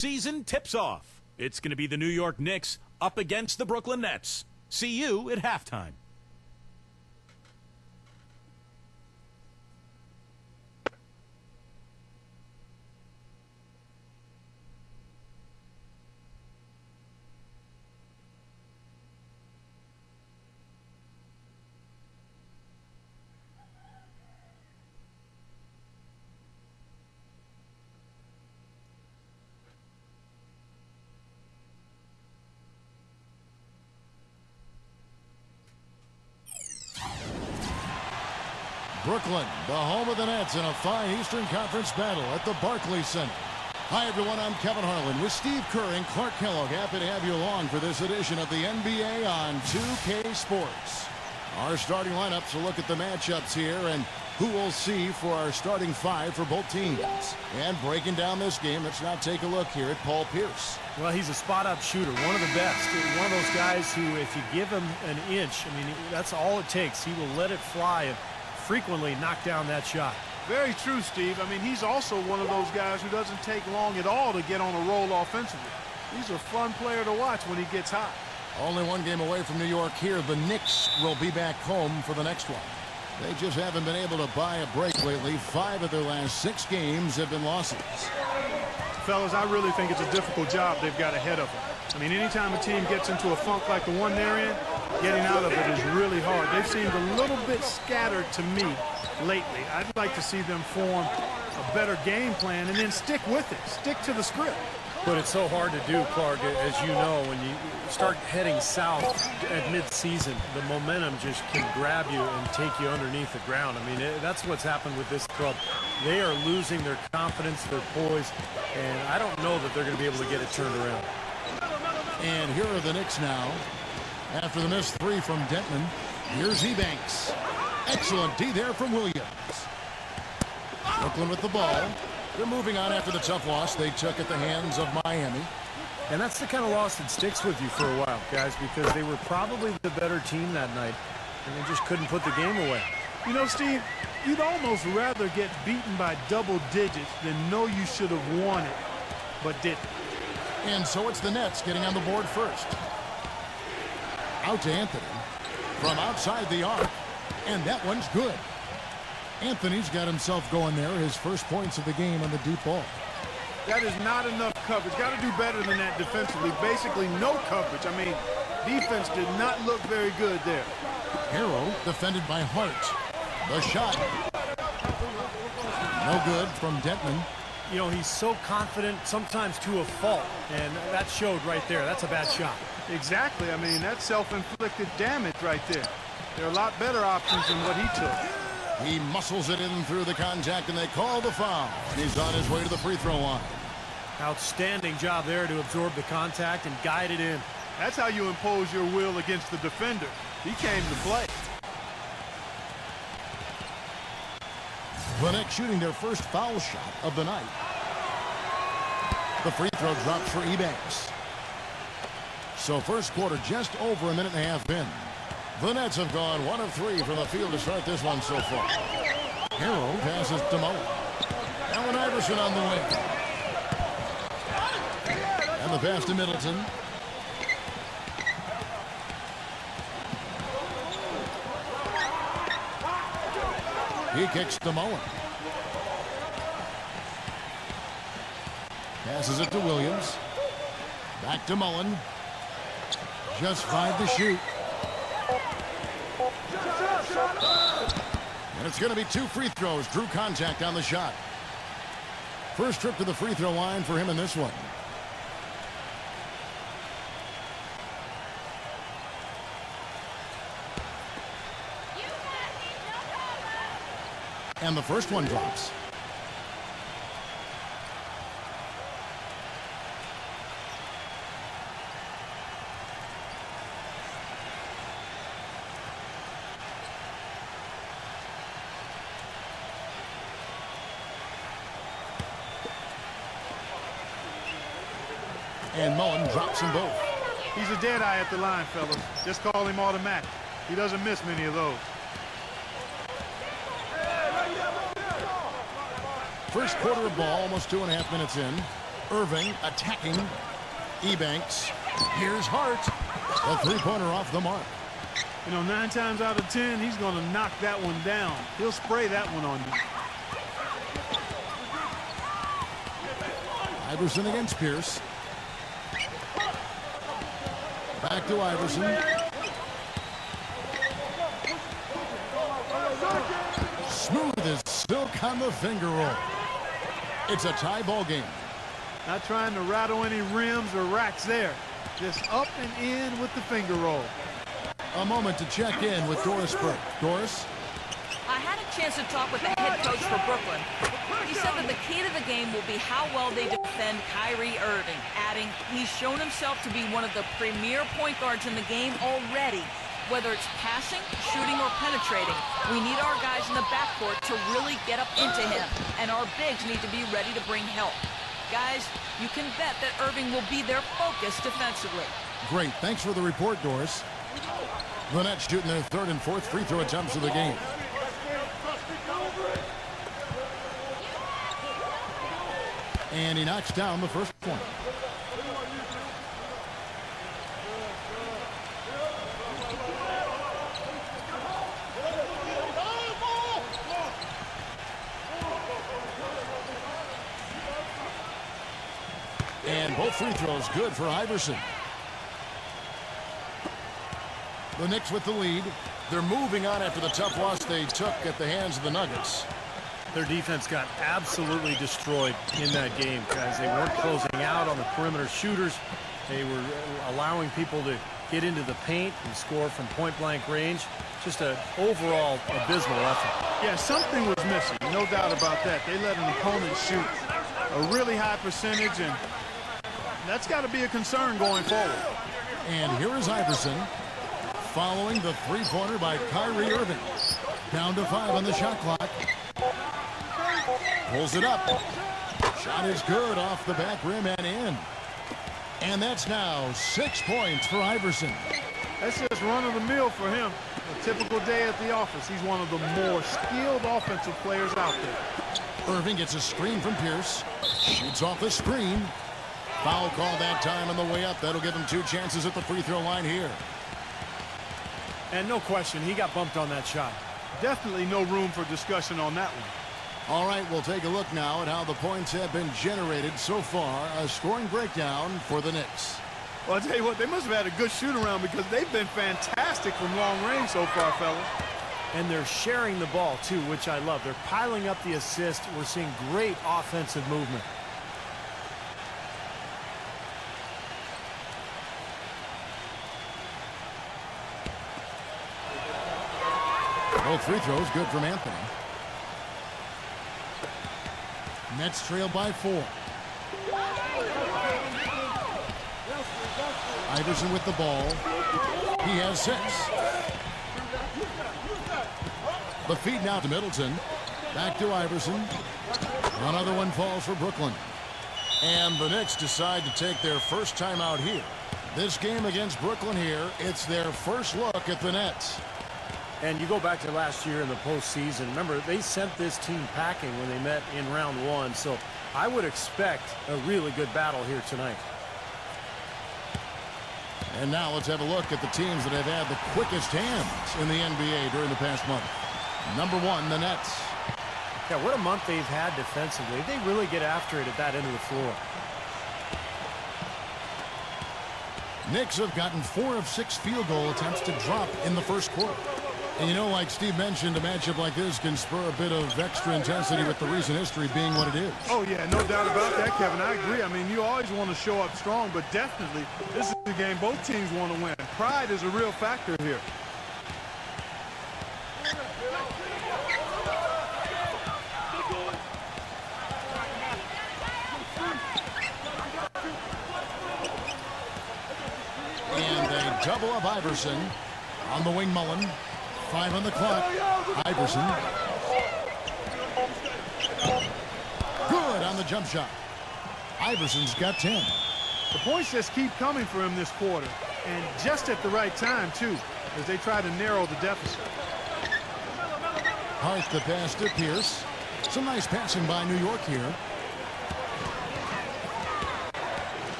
Season tips off. It's going to be the New York Knicks up against the Brooklyn Nets. See you at halftime. Brooklyn, the home of the Nets in a fine Eastern Conference battle at the Barclays Center. Hi, everyone. I'm Kevin Harlan with Steve Kerr and Clark Kellogg. Happy to have you along for this edition of the NBA on 2K Sports. Our starting lineups will look at the matchups here and who we'll see for our starting five for both teams. And breaking down this game, let's now take a look here at Paul Pierce. Well, he's a spot-up shooter, one of the best. One of those guys who, if you give him an inch, I mean, that's all it takes. He will let it fly and frequently knock down that shot. Very true, Steve. I mean, he's also one of those guys who doesn't take long at all to get on a roll offensively. He's a fun player to watch when he gets hot. Only one game away from New York here. The Knicks will be back home for the next one. They just haven't been able to buy a break lately. 5 of their last 6 games have been losses. Fellas, I really think it's a difficult job they've got ahead of them. I mean, anytime a team gets into a funk like the one they're in, getting out of it is really hard. They've seemed a little bit scattered to me lately. I'd like to see them form a better game plan and then stick with it. Stick to the script. But it's so hard to do, Clark, as you know, when you start heading south at mid-season, the momentum just can grab you and take you underneath the ground. I mean, that's what's happened with this club. They are losing their confidence, their poise, and I don't know that they're going to be able to get it turned around. And here are the Knicks now. After the missed 3 from Denton, here's Ebanks. Excellent D there from Williams. Brooklyn with the ball. They're moving on after the tough loss they took at the hands of Miami. And that's the kind of loss that sticks with you for a while, guys, because they were probably the better team that night, and they just couldn't put the game away. You know, Steve, you'd almost rather get beaten by double digits than know you should have won it, but didn't. And so it's the Nets getting on the board first. Out to Anthony from outside the arc, and that one's good. Anthony's got himself going there, his first points of the game on the deep ball. That is not enough coverage. Got to do better than that defensively. Basically no coverage. I mean, defense did not look very good there. Harrow defended by Hart. The shot. No good from Denton. You know, he's so confident, sometimes to a fault, and that showed right there. That's a bad shot. Exactly. I mean, that's self-inflicted damage right there. There are a lot better options than what he took. He muscles it in through the contact, and they call the foul. He's on his way to the free throw line. Outstanding job there to absorb the contact and guide it in. That's how you impose your will against the defender. He came to play. The Knicks shooting their first foul shot of the night. The free throw drops for Ebanks. So first quarter just over a minute and a half in. The Nets have gone 1 of 3 from the field to start this one so far. Harrow passes to Mullen. Allen Iverson on the wing. And the pass to Middleton. He kicks to Mullen. Passes it to Williams. Back to Mullen. Just 5 to shoot. And it's going to be 2 free throws. Drew contact on the shot. First trip to the free throw line for him in this one. And the first one drops. And Mullen drops them both. He's a dead eye at the line, fellas. Just call him automatic. He doesn't miss many of those. First quarter of ball, almost 2.5 minutes in. Irving attacking. Ebanks. Here's Hart. A three-pointer off the mark. You know, 9 times out of 10, he's going to knock that one down. He'll spray that one on you. Iverson against Pierce. Back to Iverson. Smooth as silk on the finger roll. It's a tie ball game. Not trying to rattle any rims or racks there. Just up and in with the finger roll. A moment to check in with Doris Burke. Doris? I had a chance to talk with the head coach for Brooklyn. He said that the key to the game will be how well they defend Kyrie Irving, adding he's shown himself to be one of the premier point guards in the game already. Whether it's passing, shooting, or penetrating, we need our guys in the backcourt to really get up into him, and our bigs need to be ready to bring help. Guys, you can bet that Irving will be their focus defensively. Great. Thanks for the report, Doris. The Nets shooting their third and fourth free throw attempts of the game. And he knocks down the first point. And both free throws good for Iverson. The Knicks with the lead. They're moving on after the tough loss they took at the hands of the Nuggets. Their defense got absolutely destroyed in that game, guys. They weren't closing out on the perimeter shooters. They were allowing people to get into the paint and score from point-blank range. Just an overall abysmal effort. Yeah, something was missing, no doubt about that. They let an opponent shoot a really high percentage, and that's got to be a concern going forward. And here is Iverson following the three-pointer by Kyrie Irving. Down to 5 on the shot clock. Pulls it up. Shot is good off the back rim and in. And that's now 6 points for Iverson. That's just run-of-the-mill for him. A typical day at the office. He's one of the more skilled offensive players out there. Irving gets a screen from Pierce. Shoots off the screen. Foul call that time on the way up. That'll give him 2 chances at the free throw line here. And no question, he got bumped on that shot. Definitely no room for discussion on that one. All right, we'll take a look now at how the points have been generated so far. A scoring breakdown for the Knicks. Well, I'll tell you what, they must have had a good shoot-around because they've been fantastic from long range so far, fellas. And they're sharing the ball, too, which I love. They're piling up the assist. We're seeing great offensive movement. Both free throws good from Anthony. Nets trail by 4. Iverson with the ball. He has 6. The feed now to Middleton. Back to Iverson. Another one falls for Brooklyn. And the Knicks decide to take their first time out here. This game against Brooklyn here, it's their first look at the Nets. And you go back to last year in the postseason. Remember, they sent this team packing when they met in round 1. So I would expect a really good battle here tonight. And now let's have a look at the teams that have had the quickest hands in the NBA during the past month. Number 1, the Nets. Yeah, what a month they've had defensively. They really get after it at that end of the floor. Knicks have gotten 4 of 6 field goal attempts to drop in the first quarter. And you know, like Steve mentioned, a matchup like this can spur a bit of extra intensity with the recent history being what it is. Oh, yeah, no doubt about that, Kevin. I agree. I mean, you always want to show up strong, but definitely this is the game both teams want to win. Pride is a real factor here. And they double up Iverson. On the wing, Mullen. 5 on the clock. Iverson. Good on the jump shot. Iverson's got 10. The points just keep coming for him this quarter, and just at the right time, too, as they try to narrow the deficit. Hart the pass to Pierce. Some nice passing by New York here.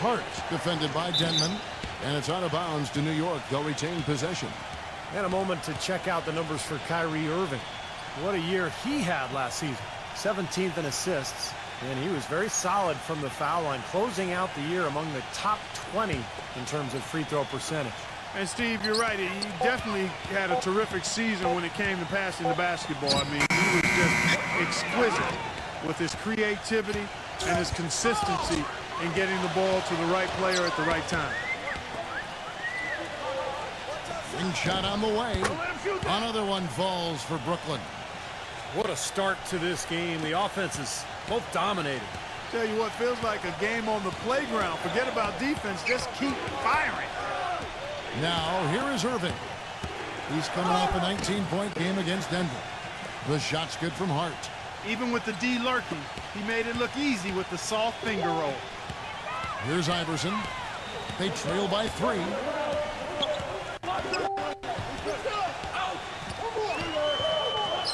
Hart defended by Denman. And it's out of bounds to New York. They'll retain possession. And a moment to check out the numbers for Kyrie Irving. What a year he had last season. 17th in assists. And he was very solid from the foul line, closing out the year among the top 20 in terms of free throw percentage. And Steve, you're right. He definitely had a terrific season when it came to passing the basketball. I mean, he was just exquisite with his creativity and his consistency in getting the ball to the right player at the right time. Wing shot on the way. Another one falls for Brooklyn. What a start to this game. The offense is both dominating. Tell you what, feels like a game on the playground. Forget about defense. Just keep firing. Now, here is Irving. He's coming off a 19-point game against Denver. The shot's good from Hart. Even with the D lurking, he made it look easy with the soft finger roll. Here's Iverson. They trail by 3.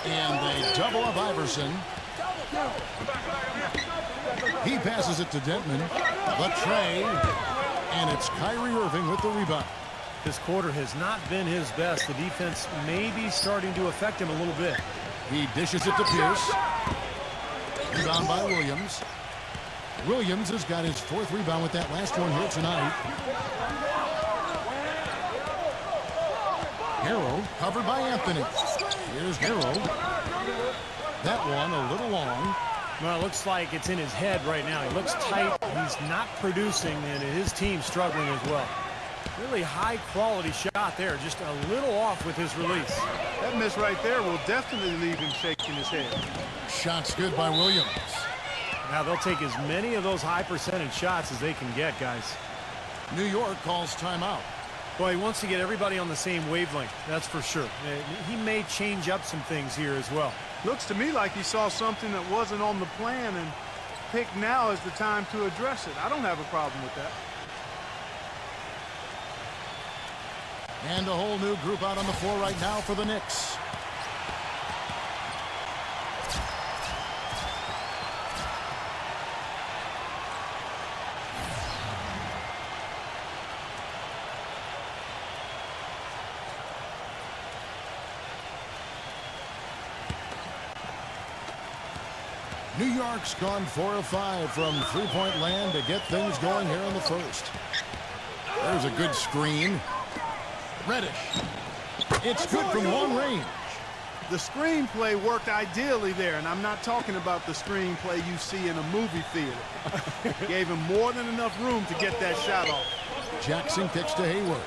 And they double up Iverson. He passes it to Denman. The tray. And it's Kyrie Irving with the rebound. This quarter has not been his best. The defense may be starting to affect him a little bit. He dishes it to Pierce. Rebound by Williams. Williams has got his 4th rebound with that last one here tonight. Harrell covered by Anthony. Here's Harrell. That one a little long. Well, it looks like it's in his head right now. He looks tight. He's not producing, and his team's struggling as well. Really high-quality shot there. Just a little off with his release. That miss right there will definitely leave him shaking his head. Shot's good by Williams. Now they'll take as many of those high-percentage shots as they can get, guys. New York calls timeout. Boy, he wants to get everybody on the same wavelength, that's for sure. He may change up some things here as well. Looks to me like he saw something that wasn't on the plan and picked now as the time to address it. I don't have a problem with that. And a whole new group out on the floor right now for the Knicks. New York's gone 4 of 5 from three-point land to get things going here in the first. There's a good screen. Reddish. It's good from long range. The screenplay worked ideally there, and I'm not talking about the screenplay you see in a movie theater. Gave him more than enough room to get that shot off. Jackson kicks to Hayward.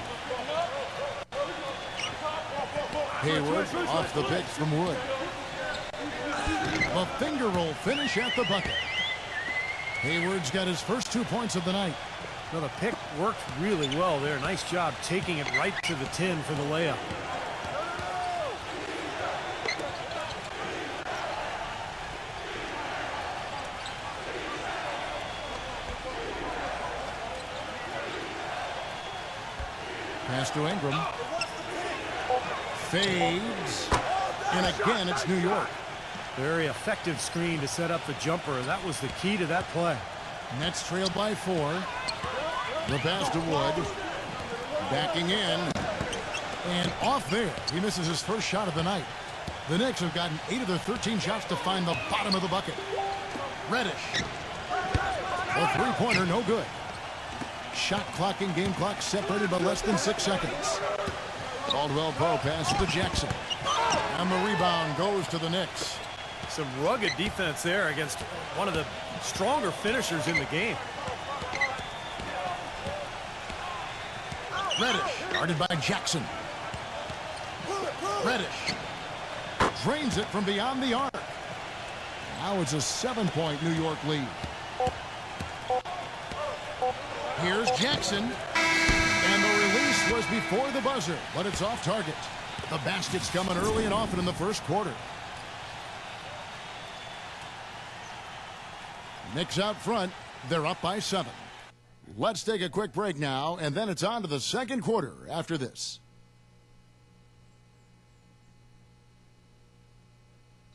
Hayward off the pick from Wood. A finger roll finish at the bucket. Hayward's got his first 2 points of the night. Well, the pick worked really well there. Nice job taking it right to the tin for the layup. Pass to Ingram. Fades. And again, it's New York. Very effective screen to set up the jumper. That was the key to that play. Nets trail by 4. The pass to Wood. Backing in. And off there. He misses his first shot of the night. The Knicks have gotten 8 of their 13 shots to find the bottom of the bucket. Reddish. The three-pointer no good. Shot clock and game clock separated by less than 6 seconds. Caldwell Pope passes to Jackson. And the rebound goes to the Knicks. Some rugged defense there against one of the stronger finishers in the game. Reddish, guarded by Jackson. Reddish drains it from beyond the arc. Now it's a 7-point New York lead. Here's Jackson. And the release was before the buzzer, but it's off target. The basket's coming early and often in the first quarter. Knicks out front. They're up by 7. Let's take a quick break now, and then it's on to the second quarter after this.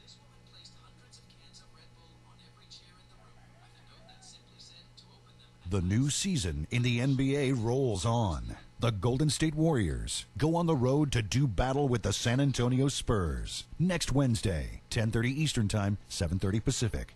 This woman placed hundreds of cans of Red Bull on every chair in the room with a note that simply said to open them The new season in the NBA rolls on. The Golden State Warriors go on the road to do battle with the San Antonio Spurs. Next Wednesday, 10:30 Eastern Time, 7:30 Pacific.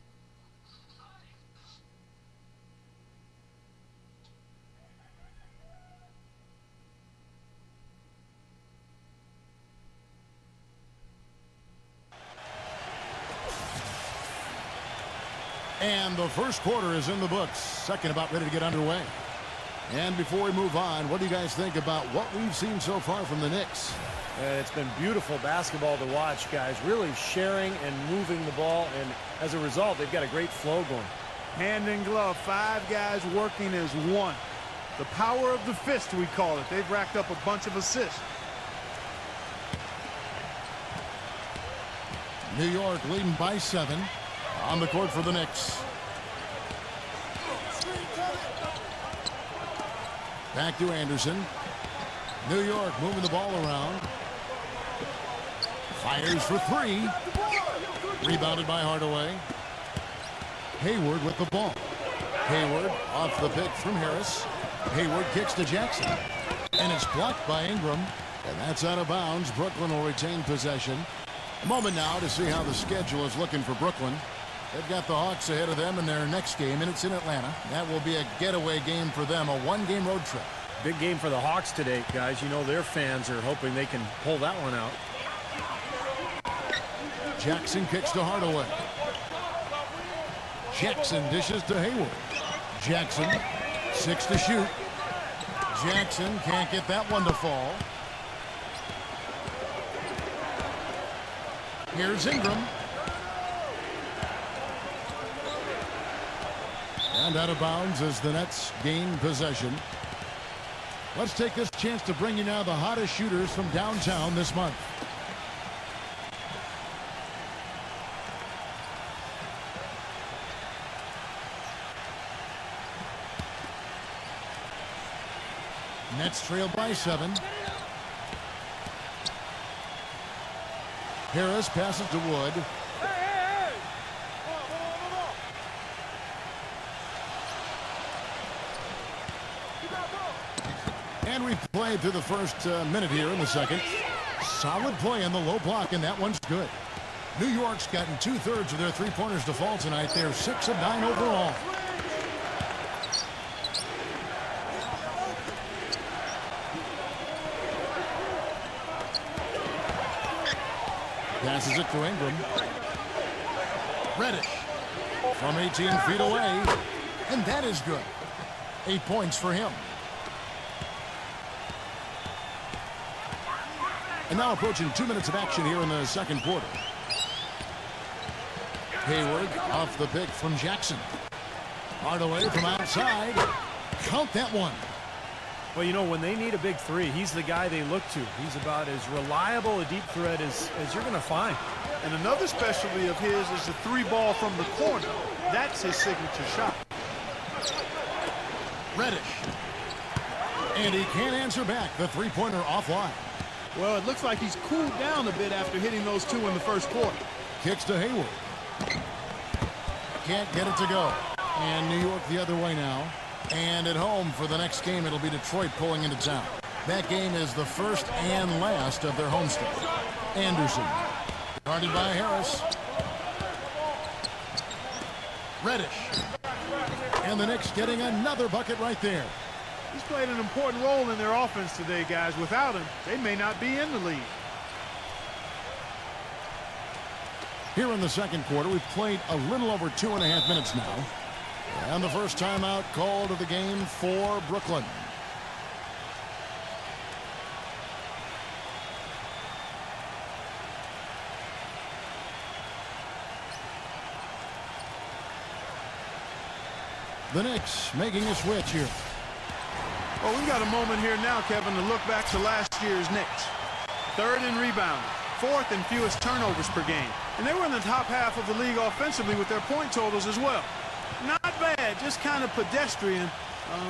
And the first quarter is in the books. Second about ready to get underway. And before we move on, what do you guys think about what we've seen so far from the Knicks? It's been beautiful basketball to watch, guys. Really sharing and moving the ball, and as a result, they've got a great flow going. Hand in glove, 5 guys working as one. The power of the fist, we call it. They've racked up a bunch of assists. New York leading by 7 on the court for the Knicks. Back to Anderson. New York moving the ball around. Fires for 3. Rebounded by Hardaway. Hayward with the ball. Hayward off the pick from Harris. Hayward kicks to Jackson. And it's blocked by Ingram. And that's out of bounds. Brooklyn will retain possession. A moment now to see how the schedule is looking for Brooklyn. They've got the Hawks ahead of them in their next game, and it's in Atlanta. That will be a getaway game for them, a 1-game road trip. Big game for the Hawks today, guys. You know their fans are hoping they can pull that one out. Jackson kicks to Hardaway. Jackson dishes to Hayward. Jackson, 6 to shoot. Jackson can't get that one to fall. Here's Ingram. And out of bounds as the Nets gain possession. Let's take this chance to bring you now the hottest shooters from downtown this month. Nets trail by 7. Harris passes to Wood. And we played through the first minute here in the second. Solid play in the low block, and that one's good. New York's gotten 2/3 of their three-pointers to fall tonight. They're 6 of 9 overall. Passes it to Ingram. Reddish from 18 feet away. And that is good. 8 points for him. And now approaching 2 minutes of action here in the second quarter. Hayward off the pick from Jackson. Hardaway from outside. Count that one. Well, you know, when they need a big 3, he's the guy they look to. He's about as reliable a deep threat as you're going to find. And another specialty of his is the 3 ball from the corner. That's his signature shot. Reddish. And he can't answer back. The three-pointer offline. Well, it looks like he's cooled down a bit after hitting those 2 in the first quarter. Kicks to Hayward. Can't get it to go. And New York the other way now. And at home for the next game, it'll be Detroit pulling into town. That game is the first and last of their homestand. Anderson. Guarded by Harris. Reddish. And the Knicks getting another bucket right there. He's played an important role in their offense today, guys. Without him, they may not be in the lead. Here in the second quarter, we've played a little over 2.5 minutes now. And the first timeout called of the game for Brooklyn. The Knicks making a switch here. Well, we got a moment here now, Kevin, to look back to last year's Knicks. 3rd in rebounding, 4th in fewest turnovers per game. And they were in the top half of the league offensively with their point totals as well. Not bad, just kind of pedestrian.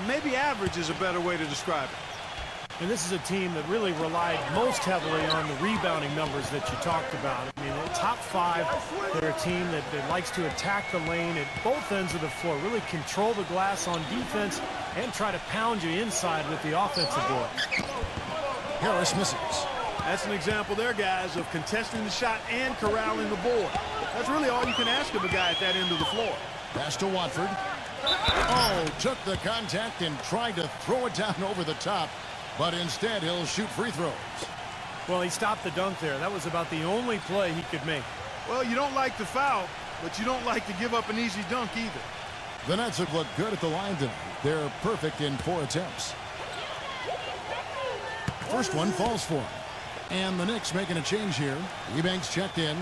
Maybe average is a better way to describe it. And this is a team that really relied most heavily on the rebounding numbers that you talked about. I mean, top 5, they're a team that likes to attack the lane at both ends of the floor, really control the glass on defense and try to pound you inside with the offensive board. Harris misses. That's an example there, guys, of contesting the shot and corralling the board. That's really all you can ask of a guy at that end of the floor. Pass to Watford. Oh, took the contact and tried to throw it down over the top, but instead he'll shoot free throws. Well, he stopped the dunk there. That was about the only play he could make. Well, you don't like the foul, but you don't like to give up an easy dunk either. The Nets have looked good at the line tonight. They're perfect in 4 attempts. First one falls for him. And the Knicks making a change here. Eubanks checked in.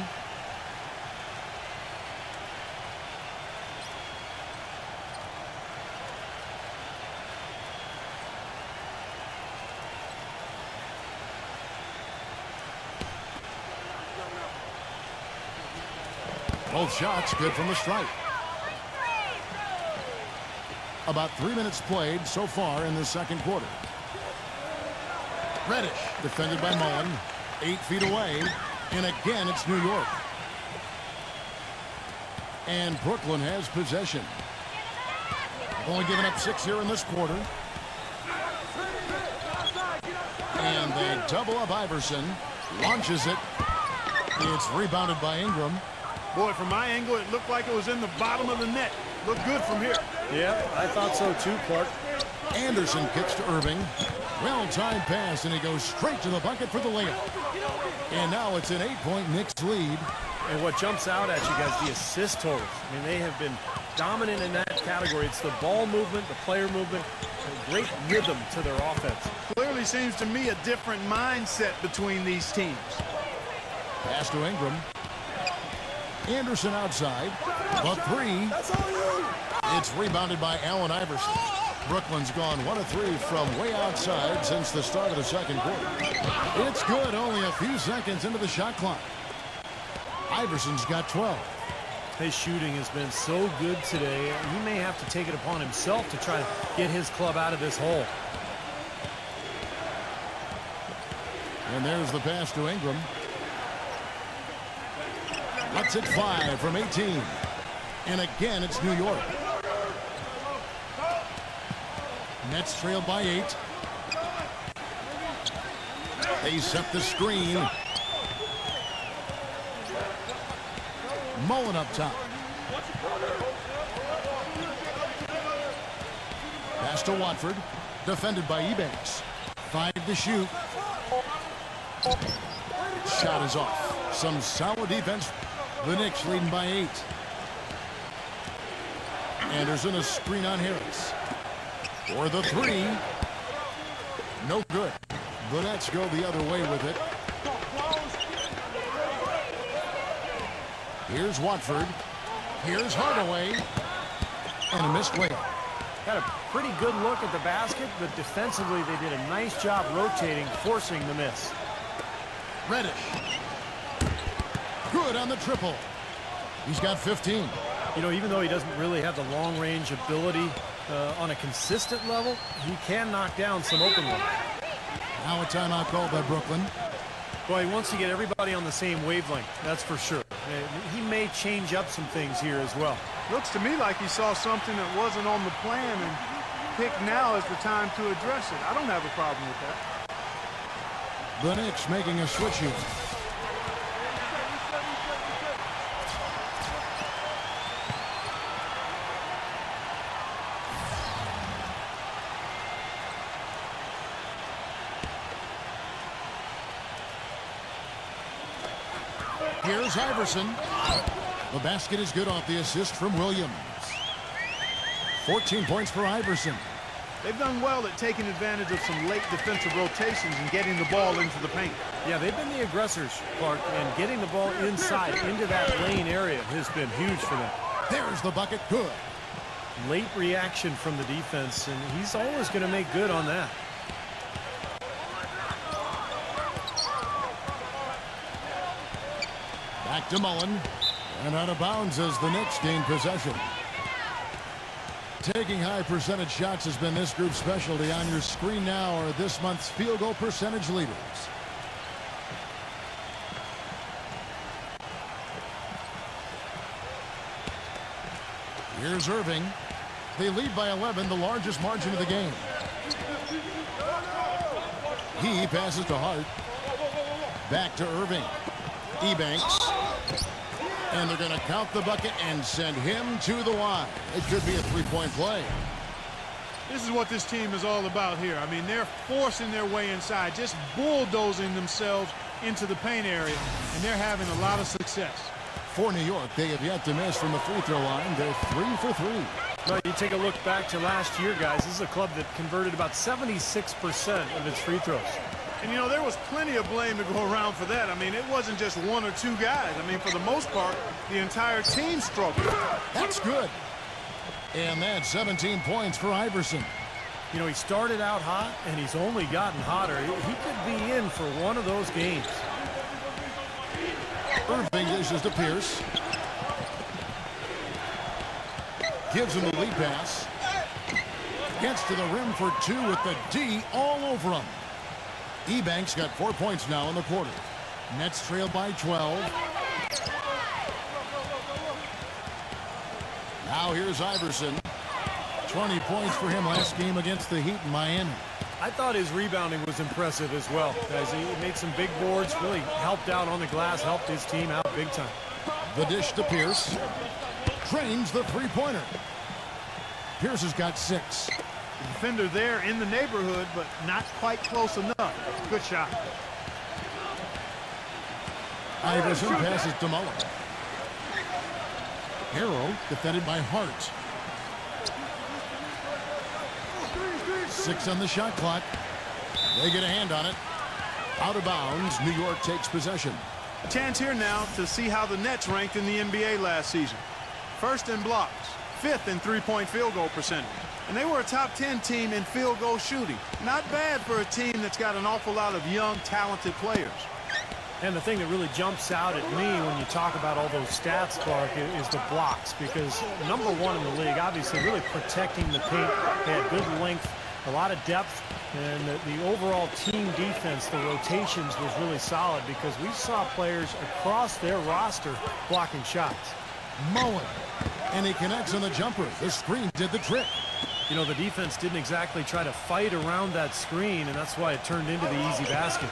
Both shots good from the stripe. About 3 minutes played so far in the second quarter. Reddish defended by Mullen. 8 feet away. And again, it's New York. And Brooklyn has possession. Only given up 6 here in this quarter. And they double up Iverson. Launches it. It's rebounded by Ingram. Boy, from my angle, it looked like it was in the bottom of the net. Looked good from here. Yeah, I thought so too, Clark. Anderson kicks to Irving. Well-timed pass, and he goes straight to the bucket for the layup. And now it's an 8-point Knicks lead. And what jumps out at you guys, the assist totals. I mean, they have been dominant in that category. It's the ball movement, the player movement, a great rhythm to their offense. Clearly seems to me a different mindset between these teams. Pass to Ingram. Anderson outside. The 3. It's rebounded by Allen Iverson. Brooklyn's gone 1 of 3 from way outside since the start of the second quarter. It's good, only a few seconds into the shot clock. Iverson's got 12. His shooting has been so good today. He may have to take it upon himself to try to get his club out of this hole. And there's the pass to Ingram. Let's hit 5 from 18. And again, it's New York. Nets trail by 8. They set the screen. Mullen up top. Pass to Watford. Defended by Eubanks. 5 to shoot. Shot is off. Some solid defense. The Knicks leading by 8. Anderson a screen on Harris. For the 3. No good. The Nets go the other way with it. Here's Watford. Here's Hardaway. And a missed layup. Got a pretty good look at the basket, but defensively they did a nice job rotating, forcing the miss. Reddish. Good on the triple. He's got 15. You know, even though he doesn't really have the long-range ability on a consistent level, he can knock down some open ones. Now a timeout called by Brooklyn. Boy, he wants to get everybody on the same wavelength, that's for sure. He may change up some things here as well. Looks to me like he saw something that wasn't on the plan and picked now as the time to address it. I don't have a problem with that. The Knicks making a switch here. Here's Iverson. The basket is good off the assist from Williams. 14 points for Iverson. They've done well at taking advantage of some late defensive rotations and getting the ball into the paint. Yeah, they've been the aggressors, Clark, and getting the ball inside into that lane area has been huge for them. There's the bucket. Good. Late reaction from the defense, and he's always going to make good on that. Back to Mullen. And out of bounds as the Knicks gain possession. Taking high percentage shots has been this group's specialty. On your screen now are this month's field goal percentage leaders. Here's Irving. They lead by 11, the largest margin of the game. He passes to Hart. Back to Irving. Ebanks. And they're going to count the bucket and send him to the line. It could be a three-point play. This is what this team is all about here. I mean, they're forcing their way inside, just bulldozing themselves into the paint area, and they're having a lot of success. For New York, they have yet to miss from the free throw line. They're 3 for 3. Well, you take a look back to last year, guys. This is a club that converted about 76% of its free throws. And, you know, there was plenty of blame to go around for that. I mean, it wasn't just one or two guys. I mean, for the most part, the entire team struggled. That's good. And that's 17 points for Iverson. You know, he started out hot, and he's only gotten hotter. He could be in for one of those games. Irving dishes to Pierce. Gives him the lead pass. Gets to the rim for two with the D all over him. Ebanks got 4 points now in the quarter. Nets trail by 12. Now here's Iverson. 20 points for him last game against the Heat in Miami. I thought his rebounding was impressive as well, guys. He made some big boards, really helped out on the glass, helped his team out big time. The dish to Pierce. Drains the three-pointer. Pierce has got 6. The defender there in the neighborhood, but not quite close enough. Good shot. Iverson passes to Mullen. Harrell defended by Hart. 6 on the shot clock. They get a hand on it. Out of bounds. New York takes possession. Chance here now to see how the Nets ranked in the NBA last season. First in blocks, 5th in three-point field goal percentage. And they were a top 10 team in field goal shooting. Not bad for a team that's got an awful lot of young, talented players. And the thing that really jumps out at me when you talk about all those stats, Clark, is the blocks. Because #1 in the league, obviously really protecting the paint. They had good length, a lot of depth, and the overall team defense, the rotations was really solid because we saw players across their roster blocking shots. Mullen. And he connects on the jumper. The screen did the trick. You know, the defense didn't exactly try to fight around that screen, and that's why it turned into the easy basket.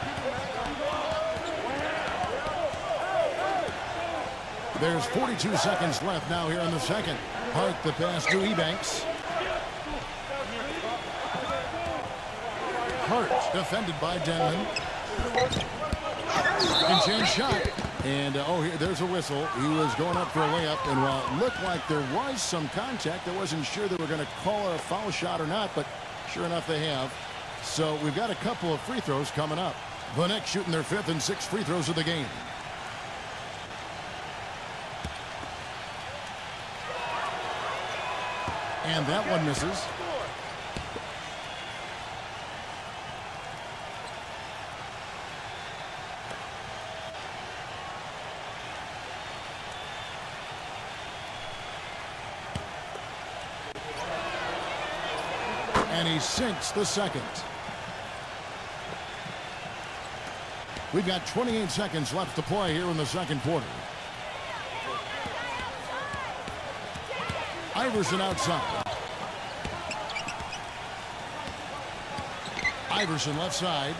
There's 42 seconds left now here in the second. Hart the pass to Ebanks. Hart defended by Denman. And chance shot. And there's a whistle. He was going up for a layup, and while it looked like there was some contact, I wasn't sure they were going to call it a foul shot or not, but sure enough they have. So we've got a couple of free throws coming up. The Knicks shooting their 5th and 6th free throws of the game. And that one misses. And he sinks the second. We've got 28 seconds left to play here in the second quarter. Iverson outside. Iverson left side.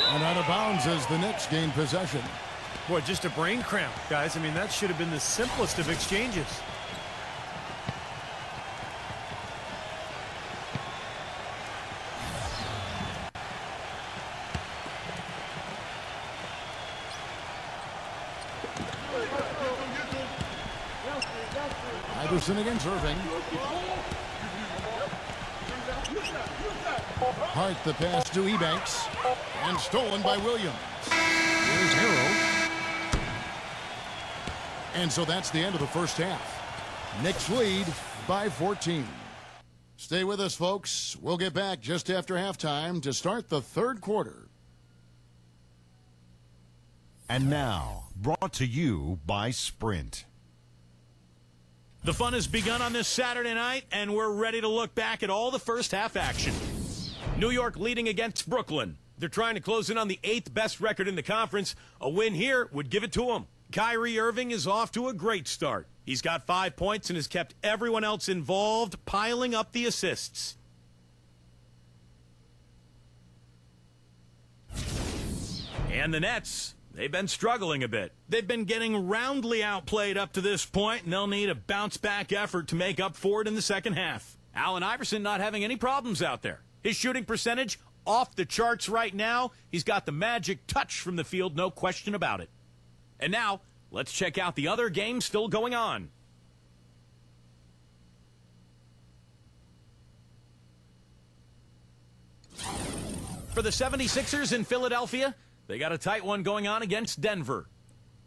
And out of bounds as the Knicks gain possession. Boy, just a brain cramp, guys. I mean, that should have been the simplest of exchanges. Iverson against Irving. Hart the pass to Ebanks. And stolen by Williams. Here's Harrell. And so that's the end of the first half. Knicks lead by 14. Stay with us, folks. We'll get back just after halftime to start the third quarter. And now, brought to you by Sprint. The fun has begun on this Saturday night, and we're ready to look back at all the first half action. New York leading against Brooklyn. They're trying to close in on the 8th best record in the conference. A win here would give it to them. Kyrie Irving is off to a great start. He's got 5 points and has kept everyone else involved, piling up the assists. And the Nets, they've been struggling a bit. They've been getting roundly outplayed up to this point, and they'll need a bounce-back effort to make up for it in the second half. Allen Iverson not having any problems out there. His shooting percentage off the charts right now. He's got the magic touch from the field, no question about it. And now, let's check out the other games still going on. For the 76ers in Philadelphia, they got a tight one going on against Denver.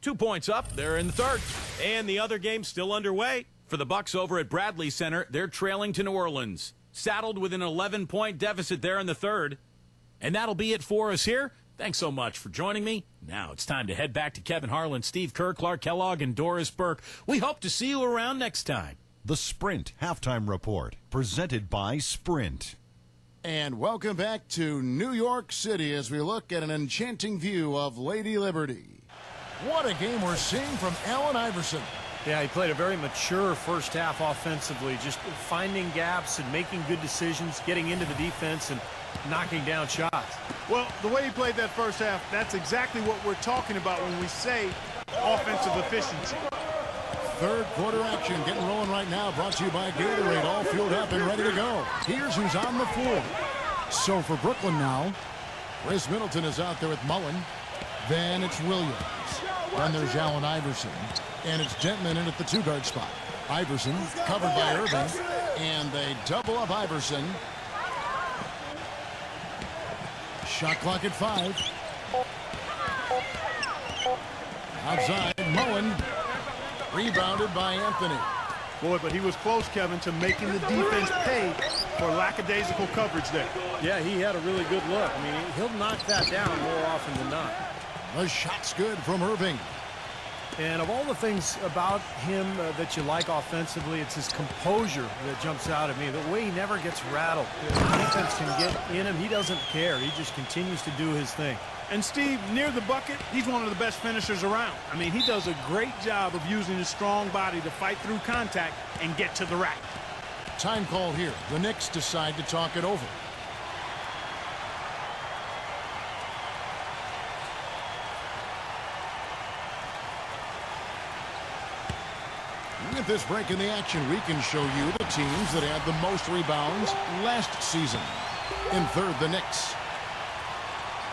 2 points up, they're in the third. And the other game still underway. For the Bucks over at Bradley Center, they're trailing to New Orleans. Saddled with an 11-point deficit there in the third. And that'll be it for us here. Thanks so much for joining me. Now it's time to head back to Kevin Harlan, Steve Kerr, Clark Kellogg, and Doris Burke. We hope to see you around next time. The Sprint Halftime Report, presented by Sprint. And welcome back to New York City as we look at an enchanting view of Lady Liberty. What a game we're seeing from Allen Iverson. Yeah, he played a very mature first half offensively, just finding gaps and making good decisions, getting into the defense and knocking down shots. Well, the way he played that first half, that's exactly what we're talking about when we say offensive efficiency. Third quarter action getting rolling right now, brought to you by Gatorade, all fueled up and ready to go. Here's who's on the floor. So for Brooklyn now, Chris Middleton is out there with Mullen. Then it's Williams. Then there's Allen Iverson. And it's Gentman in at the two-guard spot. Iverson covered by Irving. And they double up Iverson. Shot clock at 5. Outside, Mullen. Rebounded by Anthony. Boy, but he was close, Kevin, to making the defense pay for lackadaisical coverage there. Yeah, he had a really good look. I mean, he'll knock that down more often than not. The shot's good from Irving. And of all the things about him that you like offensively, it's his composure that jumps out at me. The way he never gets rattled. The defense can get in him. He doesn't care. He just continues to do his thing. And Steve, near the bucket, he's one of the best finishers around. I mean, he does a great job of using his strong body to fight through contact and get to the rack. Time call here. The Knicks decide to talk it over. With this break in the action, we can show you the teams that had the most rebounds last season. In third, the Knicks.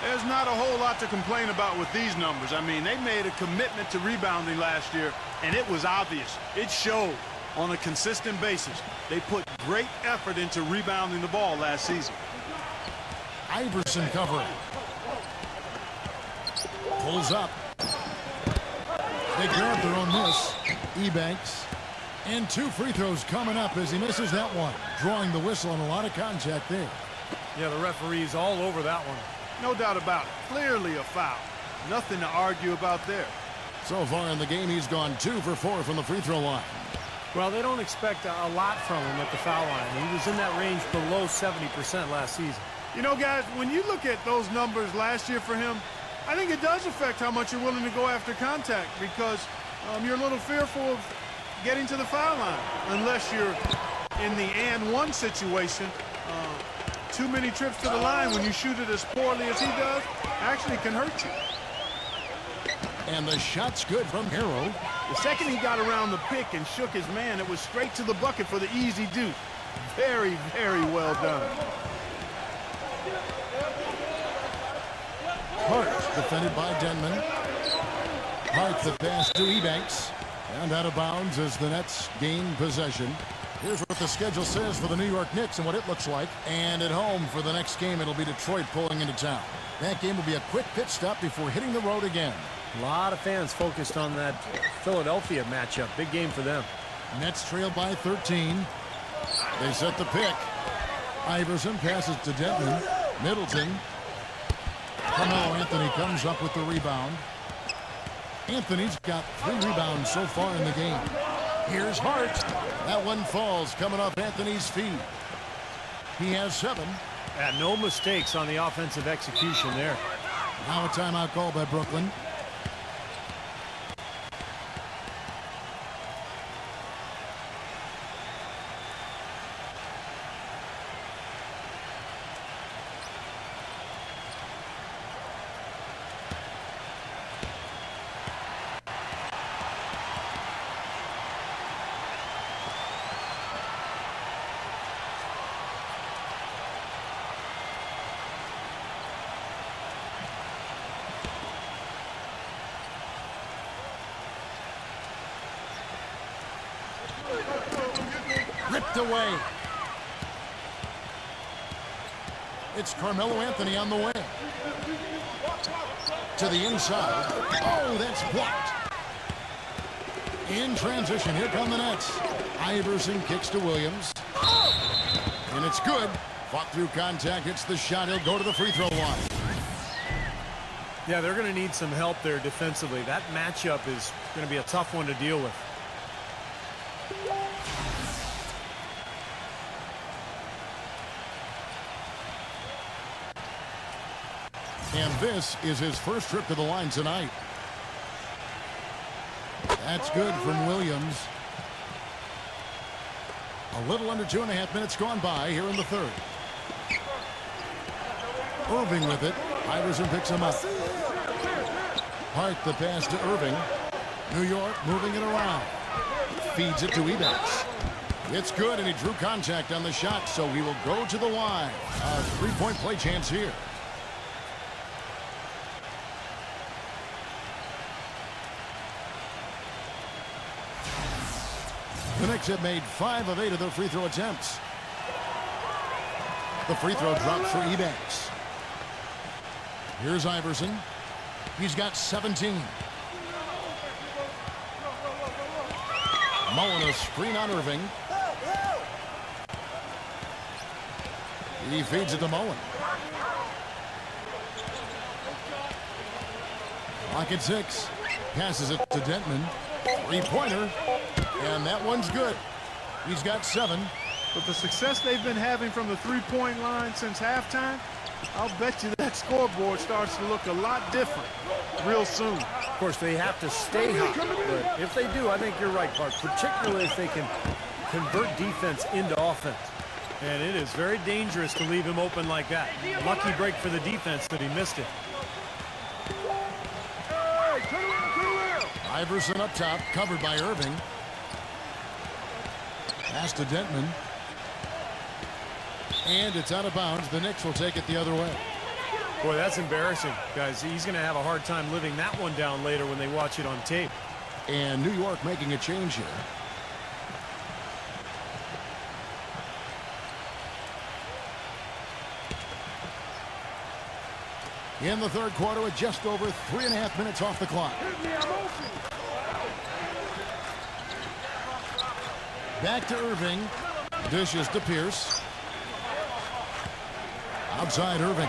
There's not a whole lot to complain about with these numbers. I mean, they made a commitment to rebounding last year, and it was obvious. It showed on a consistent basis. They put great effort into rebounding the ball last season. Iverson covering. Pulls up. They grab their own miss. Ebanks. And 2 free throws coming up as he misses that one. Drawing the whistle and a lot of contact there. Yeah, the referee's all over that one. No doubt about it. Clearly a foul. Nothing to argue about there. So far in the game, he's gone 2 for 4 from the free throw line. Well, they don't expect a lot from him at the foul line. He was in that range below 70% last season. You know, guys, when you look at those numbers last year for him, I think it does affect how much you're willing to go after contact because you're a little fearful of getting to the foul line unless you're in the and one situation. Too many trips to the line when you shoot it as poorly as he does actually can hurt you. And the shot's good from Harrow. The second he got around the pick and shook his man, it was straight to the bucket for the easy deuce. Very, very well done. Hart defended by Denman. Hart the pass to Ebanks. And out of bounds as the Nets gain possession. Here's what the schedule says for the New York Knicks and what it looks like. And at home for the next game, it'll be Detroit pulling into town. That game will be a quick pit stop before hitting the road again. A lot of fans focused on that Philadelphia matchup. Big game for them. Nets trail by 13. They set the pick. Iverson passes to Denton. Middleton. Carmelo Anthony comes up with the rebound. Anthony's got 3 rebounds so far in the game. Here's Hart. That one falls coming off Anthony's feet. He has 7. No mistakes on the offensive execution there. Now a timeout call by Brooklyn. Ripped away. It's Carmelo Anthony on the wing. To the inside. Oh, that's blocked. In transition, here come the Nets. Iverson kicks to Williams. And it's good. Fought through contact, hits the shot. He'll go to the free throw line. Yeah, they're going to need some help there defensively. That matchup is going to be a tough one to deal with. And this is his first trip to the line tonight. That's good from Williams. A little under 2.5 minutes gone by here in the third. Irving with it. Iverson picks him up. Hart the pass to Irving. New York moving it around. Feeds it to Ebanks. It's good, and he drew contact on the shot, so he will go to the line. A three-point play chance here. The Knicks have made 5 of 8 of their free throw attempts. The free throw drops for Ebanks. Here's Iverson. He's got 17. Mullen a screen on Irving. He feeds it to Mullen. Clock at 6. Passes it to Dentman. Three-pointer. And that one's good. He's got 7. With the success they've been having from the three-point line since halftime, I'll bet you that scoreboard starts to look a lot different real soon. Of course, they have to stay hot, but if they do, I think you're right, Clark, particularly if they can convert defense into offense. And it is very dangerous to leave him open like that. Lucky break for the defense that he missed it. Iverson up top, covered by Irving. Pass to Dentman. And it's out of bounds. The Knicks will take it the other way. Boy, that's embarrassing, guys. He's going to have a hard time living that one down later when they watch it on tape. And New York making a change here. In the third quarter with just over 3.5 minutes off the clock. Back to Irving. Dishes to Pierce. Outside Irving.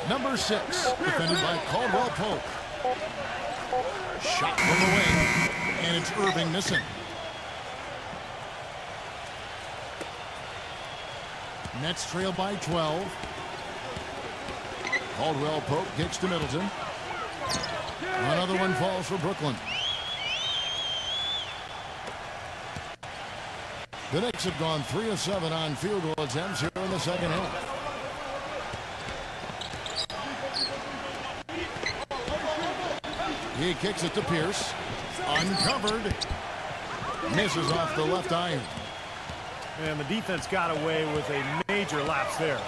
Number 6, defended by Caldwell Pope. Shot from the wing, and it's Irving missing. Nets trail by 12. Caldwell Pope kicks to Middleton. Another one falls for Brooklyn. The Knicks have gone 3 of 7 on field goal attempts here in the second half. He kicks it to Pierce. Uncovered. Misses off the left iron. And the defense got away with a major lapse there.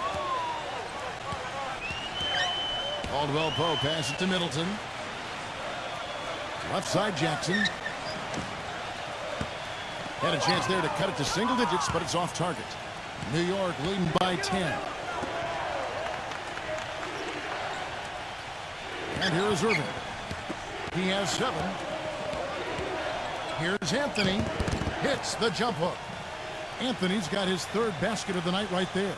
Caldwell Pope passes it to Middleton. Left side Jackson. Had a chance there to cut it to single digits, but it's off target. New York leading by 10. And here is Irving. He has 7. Here's Anthony. Hits the jump hook. Anthony's got his 3rd basket of the night right there.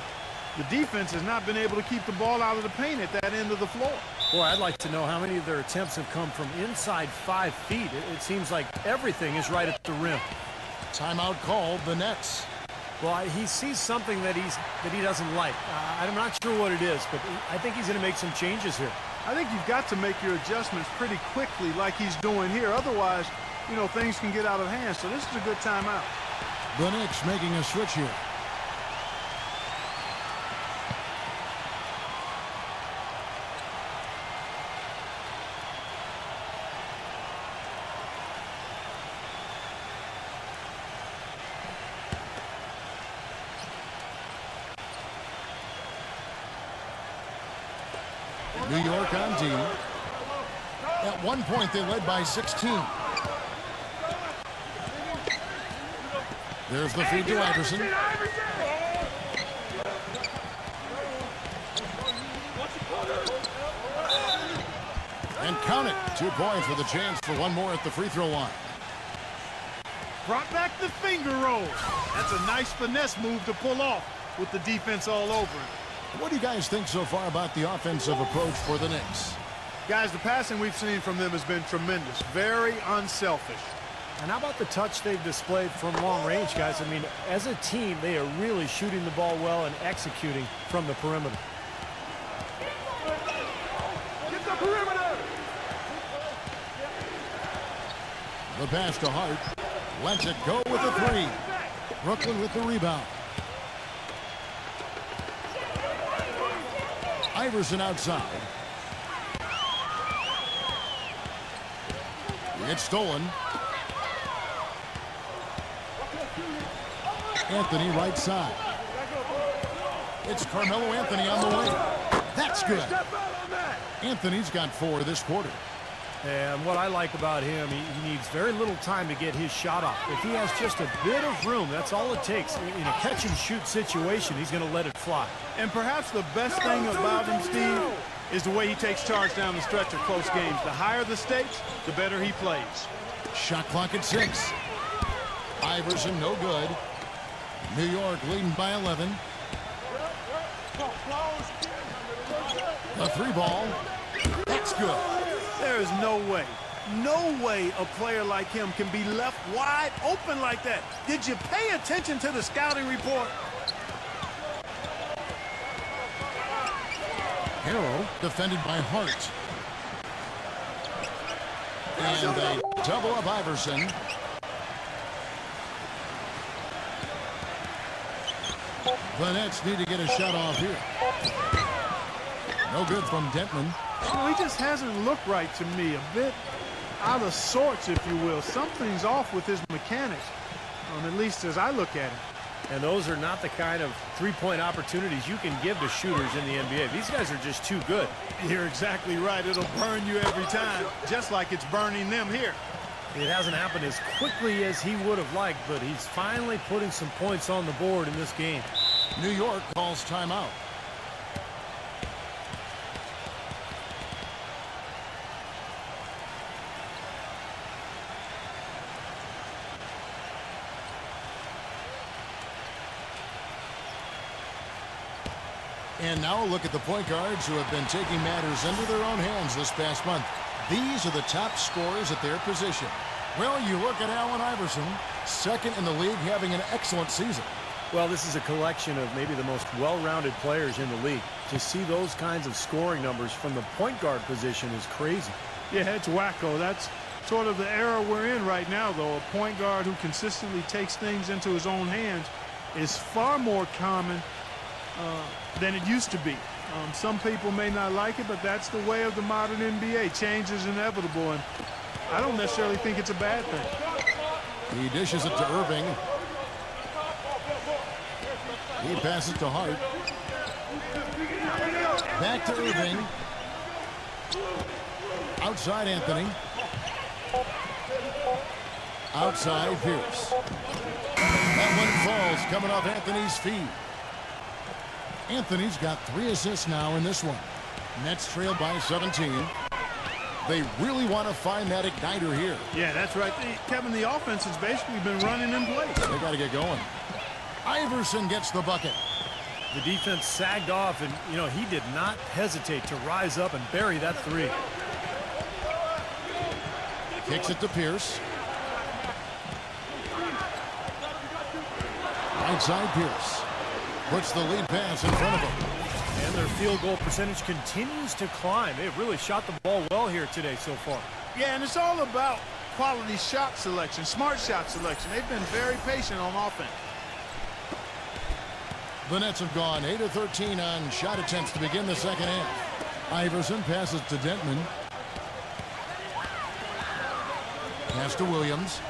The defense has not been able to keep the ball out of the paint at that end of the floor. Boy, I'd like to know how many of their attempts have come from inside 5 feet. It seems like everything is right at the rim. Timeout called the Nets. Well, he sees something that he doesn't like. I'm not sure what it is, but I think he's going to make some changes here. I think you've got to make your adjustments pretty quickly like he's doing here. Otherwise, you know, things can get out of hand. So this is a good timeout. The Knicks making a switch here. New York on D. At one point, they led by 16. There's the feed to Iverson. And count it. 2 points with a chance for one more at the free throw line. Brought back the finger roll. That's a nice finesse move to pull off with the defense all over him. What do you guys think so far about the offensive approach for the Knicks? Guys, the passing we've seen from them has been tremendous. Very unselfish. And how about the touch they've displayed from long range, guys? I mean, as a team, they are really shooting the ball well and executing from the perimeter. Get the perimeter! The pass to Hart. Lets it go with a 3. Brooklyn with the rebound. Iverson outside. It's stolen. Anthony right side. It's Carmelo Anthony on the way. That's good. Anthony's got 4 this quarter. And what I like about him, he needs very little time to get his shot off. If he has just a bit of room, that's all it takes. In a catch-and-shoot situation, he's going to let it fly. And perhaps the best thing about him, Steve, is the way he takes charge down the stretch of close games. The higher the stakes, the better he plays. Shot clock at 6. Iverson no good. New York leading by 11. The 3 ball. That's good. There is no way a player like him can be left wide open like that. Did you pay attention to the scouting report? Harrell defended by Hart. And they double up Iverson. The Nets need to get a shot off here. No good from Dentman. Well, he just hasn't looked right to me. A bit out of sorts, if you will. Something's off with his mechanics, at least as I look at him. And those are not the kind of three-point opportunities you can give to shooters in the NBA. These guys are just too good. You're exactly right. It'll burn you every time, just like it's burning them here. It hasn't happened as quickly as he would have liked, but he's finally putting some points on the board in this game. New York calls timeout. And now look at the point guards who have been taking matters into their own hands this past month. These are the top scorers at their position. Well, you look at Allen Iverson, second in the league, having an excellent season. Well, this is a collection of maybe the most well-rounded players in the league. To see those kinds of scoring numbers from the point guard position is crazy. Yeah, it's wacko. That's sort of the era we're in right now, though. A point guard who consistently takes things into his own hands is far more common than it used to be. Some people may not like it, but that's the way of the modern NBA. Change is inevitable, and I don't necessarily think it's a bad thing. He dishes it to Irving. He passes to Hart. Back to Irving. Outside Anthony. Outside Pierce. That one falls coming off Anthony's feet. Anthony's got 3 assists now in this one. Nets trail by 17. They really want to find that igniter here. Yeah, that's right. Kevin, the offense has basically been running in place. They got to get going. Iverson gets the bucket. The defense sagged off, and, you know, he did not hesitate to rise up and bury that three. Kicks it to Pierce. Right side Pierce. Puts the lead pass in front of him. And their field goal percentage continues to climb. They've really shot the ball well here today so far. Yeah, and it's all about quality shot selection, smart shot selection. They've been very patient on offense. The Nets have gone 8 of 13 on shot attempts to begin the second half. Iverson passes to Dentman. Pass to Williams.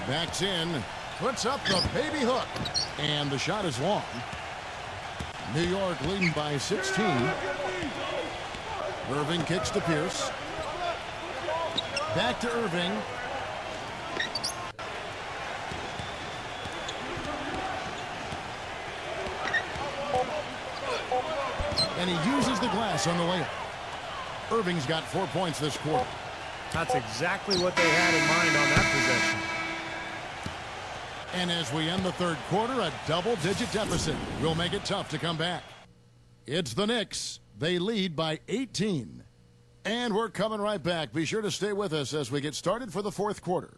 Backs in. Puts up the baby hook. And the shot is long. New York leading by 16. Irving kicks to Pierce. Back to Irving. And he uses the glass on the layup. Irving's got 4 points this quarter. That's exactly what they had in mind on that possession. And as we end the third quarter, a double-digit deficit will make it tough to come back. It's the Knicks. They lead by 18. And we're coming right back. Be sure to stay with us as we get started for the fourth quarter.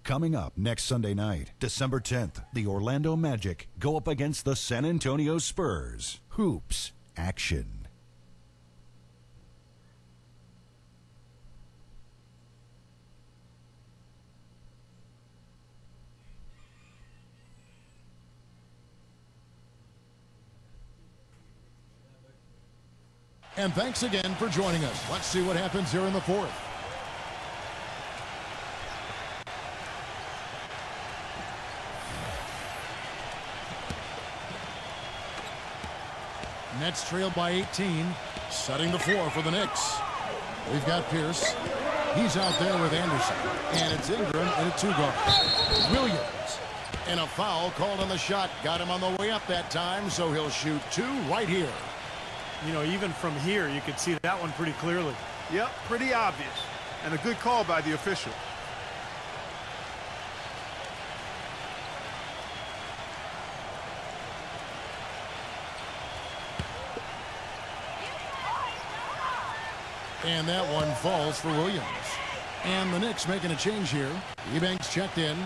Coming up next Sunday night, December 10th, the Orlando Magic go up against the San Antonio Spurs. Hoops action. And thanks again for joining us. Let's see what happens here in the fourth. Nets trail by 18, setting the floor for the Knicks. We've got Pierce. He's out there with Anderson. And it's Ingram in a two-guard. Williams. And a foul called on the shot. Got him on the way up that time, so he'll shoot two right here. You know, even from here, you could see that one pretty clearly. Yep, pretty obvious. And a good call by the official. And that one falls for Williams. And the Knicks making a change here. Ebanks checked in.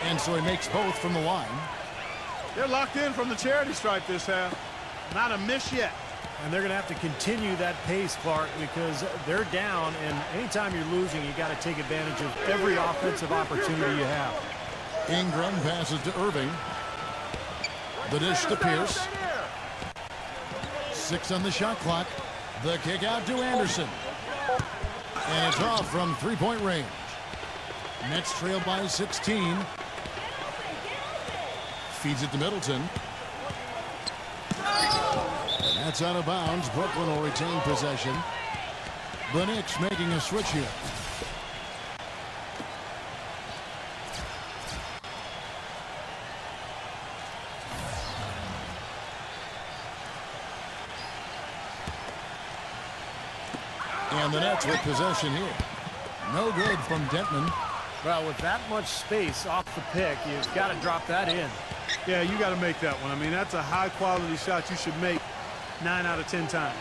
And so he makes both from the line. They're locked in from the charity stripe this half. Not a miss yet. And they're going to have to continue that pace, Clark, because they're down, and anytime you're losing, you got to take advantage of every offensive opportunity you have. Ingram passes to Irving. The dish to Pierce. 6 on the shot clock. The kick out to Anderson. And it's off from three-point range. Nets trail by 16. Feeds it to Middleton. That's out of bounds. Brooklyn will retain possession. The Knicks making a switch here. And the Nets with possession here. No good from Dentman. Well, with that much space off the pick, you've got to drop that in. Yeah, you got to make that one. I mean, that's a high-quality shot you should make 9 out of 10 times.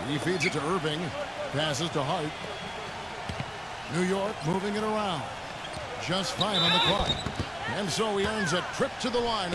He feeds it to Irving. Passes to Hart. New York moving it around. Just 5 on the clock. And so he earns a trip to the line.